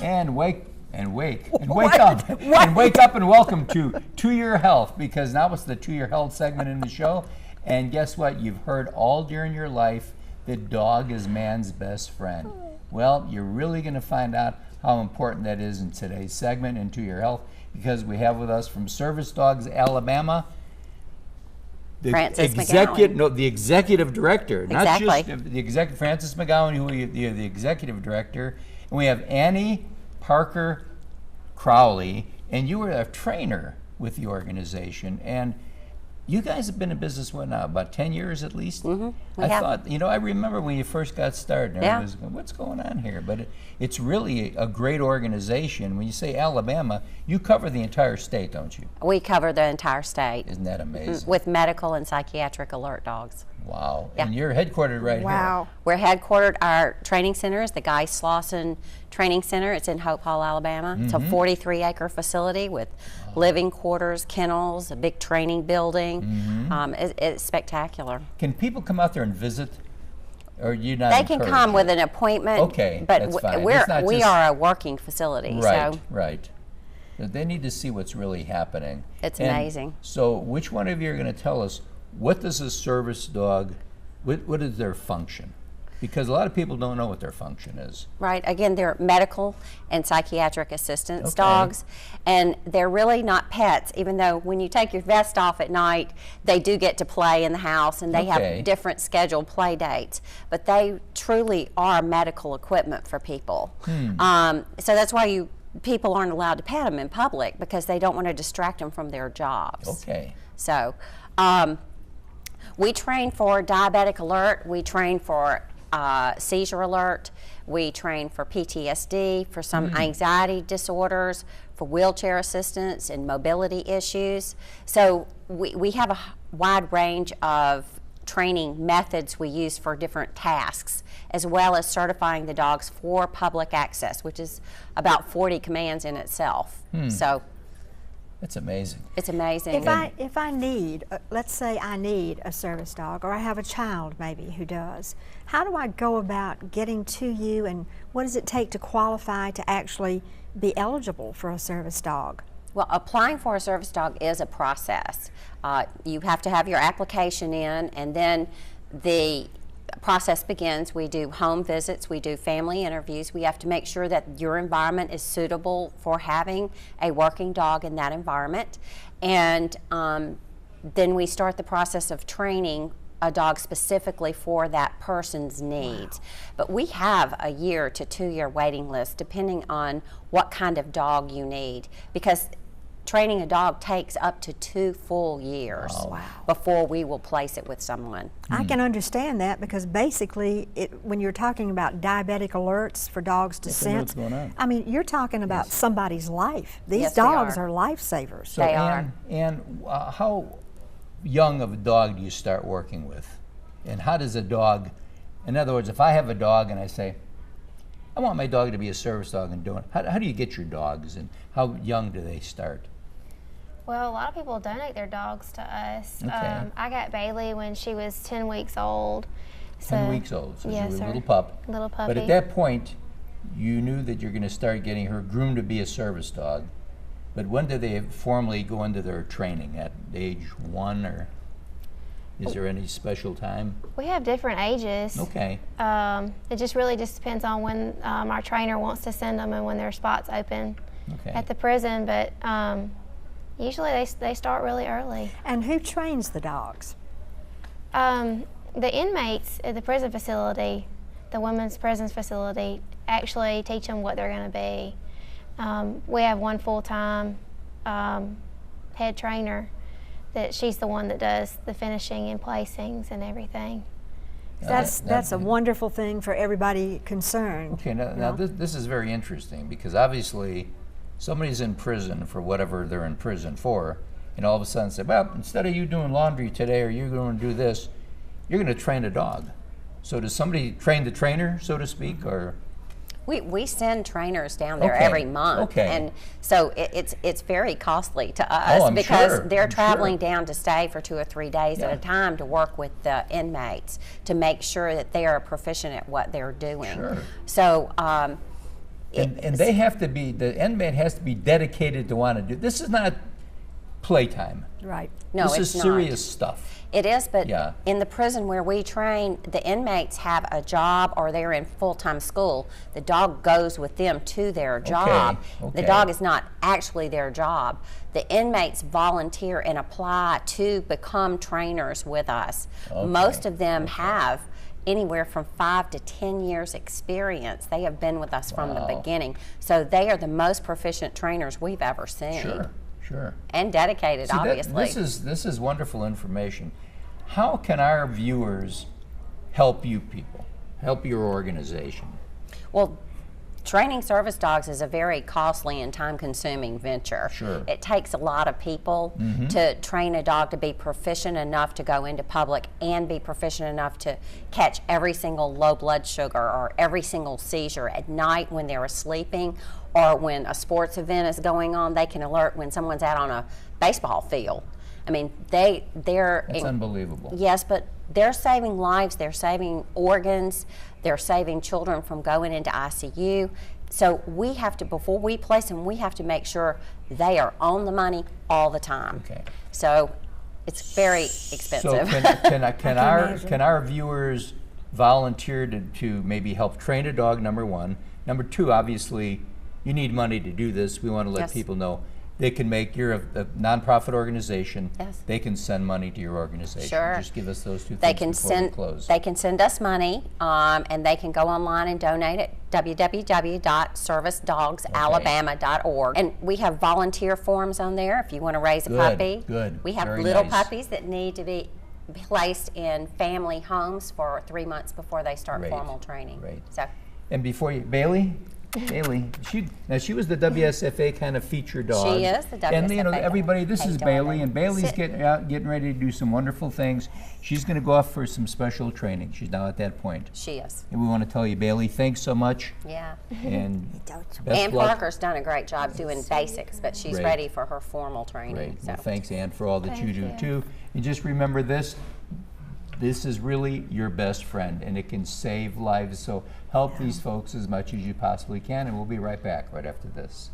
And wake up and wake up and welcome to Your Health, because now it's the To Your Health segment in the show. And guess what? You've heard all during your life that dog is man's best friend. Well, you're really going to find out how important that is in today's segment in To Your Health, because we have with us from Service Dogs Alabama, the executive director, Exactly. not just the executive, Francis McGowin, who the executive director, and we have Annie Parker Crowley, and you were a trainer with the organization, and you guys have been in business, what now, about 10 years at least? Mm-hmm. I remember when you first got started, and everybody was going, what's going on here? But it's really a great organization. When you say Alabama, you cover the entire state, don't you? We cover the entire state. Isn't that amazing? With medical and psychiatric alert dogs. Wow. Yeah. And you're headquartered right here. We're headquartered, our training center is the Guy Slauson Training Center. It's in Hope Hall, Alabama. It's a 43-acre facility with living quarters, kennels, a big training building. It's spectacular. Can people come out there and visit? Or you not They can encouraged? come with an appointment. Okay, but that's fine. we are a working facility. Right, so right. They need to see what's really happening. It's And amazing. So which one of you are going to tell us, what does a service dog, what is their function? Because a lot of people don't know what their function is. Right. Again, they're medical and psychiatric assistance Okay. dogs, and they're really not pets, even though when you take your vest off at night, they do get to play in the house, and they Okay. have different scheduled play dates. But they truly are medical equipment for people. So that's why people aren't allowed to pet them in public, because they don't want to distract them from their jobs. Okay. So we train for diabetic alert. We train for seizure alert. We train for PTSD, for some anxiety disorders, for wheelchair assistance and mobility issues. So we have a wide range of training methods we use for different tasks, as well as certifying the dogs for public access, which is about 40 commands in itself. So That's amazing. it's amazing. If I need, let's say I need a service dog, or I have a child maybe who does, how do I go about getting to you, and what does it take to qualify to actually be eligible for a service dog? Well, applying for a service dog is a process. You have to have your application in, and then the process begins. We do home visits, we do family interviews. We have to make sure that your environment is suitable for having a working dog in that environment. And then we start the process of training a dog specifically for that person's needs. But we have a 1 to 2 year waiting list depending on what kind of dog you need, because training a dog takes up to 2 full years before we will place it with someone. I can understand that, because basically when you're talking about diabetic alerts for dogs to Yes, I know what's sense, going on. I mean, you're talking about somebody's life. These Yes, they dogs are. are lifesavers. So They are. And how young of a dog do you start working with? And how does a dog, in other words, if I have a dog and I say, I want my dog to be a service dog and do it, how do you get your dogs, and how young do they start? Well, a lot of people donate their dogs to us. Okay. I got Bailey when she was 10 weeks old. 10 weeks old, so yes, she's a sir. little pup. Little puppy. But at that point, you knew that you're going to start getting her groomed to be a service dog. But when do they formally go into their training? At age 1, or is there any special time? We have different ages. Okay. It just really just depends on when our trainer wants to send them and when their spot's open Okay. at the prison. But usually they start really early. And who trains the dogs? The inmates at the prison facility, the women's prisons facility, actually teach them what they're going to be. We have one full-time head trainer that she's the one that does the finishing and placings and everything. That's a wonderful thing for everybody concerned. Okay, now this is very interesting, because obviously somebody's in prison for whatever they're in prison for, and all of a sudden say, well, instead of you doing laundry today, or you're going to do this, you're going to train a dog. So does somebody train the trainer, so to speak, or? We send trainers down there Okay, every month, okay. and so it's very costly to us, I'm because sure, they're I'm traveling sure. down to stay for 2 or 3 days at Yeah. a time to work with the inmates to make sure that they are proficient at what they're doing. Sure. So And they have to be, the inmate has to be dedicated to want to do, this is not playtime. Right. No, This it's is serious stuff. It is, but Yeah. in the prison where we train, the inmates have a job or they're in full-time school. The dog goes with them to their job. Okay. The dog is not actually their job. The inmates volunteer and apply to become trainers with us. Okay. Most of them have anywhere from 5 to 10 years experience. They have been with us from the Wow. beginning. So they are the most proficient trainers we've ever seen. Sure. And dedicated, See, obviously. this is wonderful information. How can our viewers help you people, help your organization? Well, training service dogs is a very costly and time-consuming venture. Sure. It takes a lot of people to train a dog to be proficient enough to go into public and be proficient enough to catch every single low blood sugar or every single seizure at night when they're sleeping, or when a sports event is going on. They can alert when someone's out on a baseball field. I mean, they're That's unbelievable. Yes, but they're saving lives, they're saving organs, they're saving children from going into ICU. So we have to, before we place them, we have to make sure they are on the money all the time. Okay. So it's very So expensive. can our viewers volunteer to maybe help train a dog, number one? Number two, obviously, you need money to do this. We want to let Yes. people know. They can make, you're a nonprofit organization. Yes. They can send money to your organization. Sure. Just give us those two They things can before we send close. they can send us money, and they can go online and donate at www.servicedogsalabama.org. And we have volunteer forms on there if you want to raise a puppy. Good. We have Very little nice. puppies that need to be placed in family homes for 3 months before they start Great. formal training. Great. So And before you, Bailey, she was the WSFA kind of feature dog. She is the And you know, WSFA everybody, this Hey, is darling. Bailey, and Bailey's Sit. getting ready to do some wonderful things. She's going to go off for some special training. She's now at that point. she is. And we want to tell you, Bailey, thanks so much. Yeah. And Don't- best Ann luck. Parker's done a great job doing basics, but she's Great. ready for her formal training. Great. So. Well, thanks, Ann, for all that you Thank do, you. too. And just remember this. This is really your best friend, and it can save lives. So help these folks as much as you possibly can, and we'll be right back right after this.